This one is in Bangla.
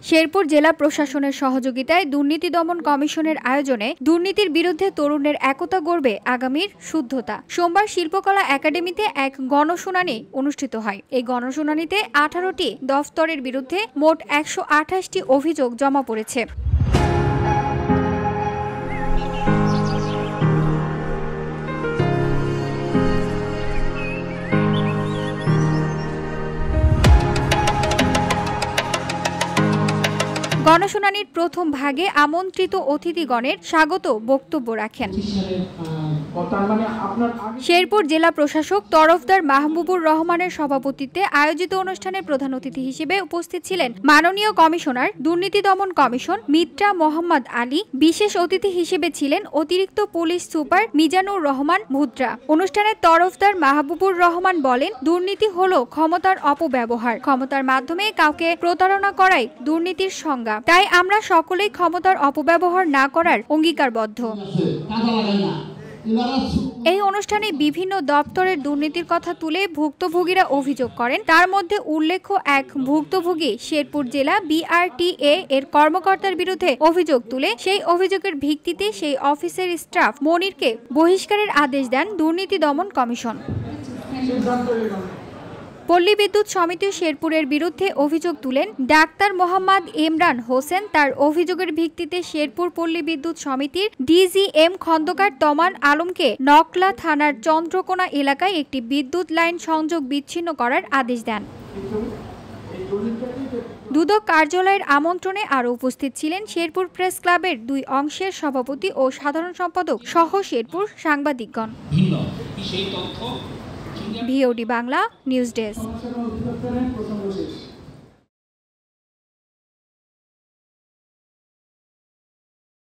শেরপুর জেলা প্রশাসনের সহযোগিতায় দুর্নীতি দমন কমিশনের আয়োজনে দুর্নীতির বিরুদ্ধে তরুণের একতা গড়বে আগামীর শুদ্ধতা। সোমবার শিল্পকলা একাডেমিতে এক গণশুনানি অনুষ্ঠিত হয়। এই গণশুনানিতে 18টি দফতরের বিরুদ্ধে মোট 128টি অভিযোগ জমা পড়েছে। গণশুনানির প্রথম ভাগে আমন্ত্রিত অতিথিগণের স্বাগত বক্তব্য রাখেন শেরপুর জেলা প্রশাসক তরফদার মাহবুবুর রহমানের সভাপতিত্বে আয়োজিত অনুষ্ঠানে প্রধান অতিথি হিসেবে উপস্থিত ছিলেন মাননীয় কমিশনার দুর্নীতি দমন কমিশন মিত্রা মোহাম্মদ আলী। বিশেষ অতিথি হিসেবে ছিলেন অতিরিক্ত পুলিশ সুপার মিজানুর রহমান ভুত্রা। অনুষ্ঠানে তরফদার মাহবুবুর রহমান বলেন, দুর্নীতি হলো ক্ষমতার অপব্যবহার। ক্ষমতার মাধ্যমে কাউকে প্রতারণা করাই দুর্নীতির সংজ্ঞা। তাই আমরা সকলেই ক্ষমতার অপব্যবহার না করার অঙ্গীকারবদ্ধ। এই অনুষ্ঠানে বিভিন্ন দপ্তরের দুর্নীতির কথা তুলে ভুক্তভোগীরা অভিযোগ করেন। তার মধ্যে উল্লেখ্য, এক ভুক্তভোগী শেরপুর জেলা BRTA এর কর্মকর্তার বিরুদ্ধে অভিযোগ তুলে সেই অভিযোগের ভিত্তিতে সেই অফিসের স্টাফ মনিরকে বহিষ্কারের আদেশ দেন দুর্নীতি দমন কমিশন। পল্লী বিদ্যুৎ সমিতি শেরপুরের বিরুদ্ধে অভিযোগ তুলেন ডাক্তার মোহাম্মদ ইমরান হোসেন। তার অভিযোগের ভিত্তিতে শেরপুর পল্লী বিদ্যুৎ সমিতির DGM খন্দকার তমান আলমকে নকলা থানার চন্দ্রকোনা এলাকায় একটি বিদ্যুৎ লাইন সংযোগ বিচ্ছিন্ন করার আদেশ দেন। দুদক কার্যালয়ের আমন্ত্রণে আরও উপস্থিত ছিলেন শেরপুর প্রেস ক্লাবের 2 অংশের সভাপতি ও সাধারণ সম্পাদক সহ শেরপুর সাংবাদিকগণ। VOD Bangla news desk.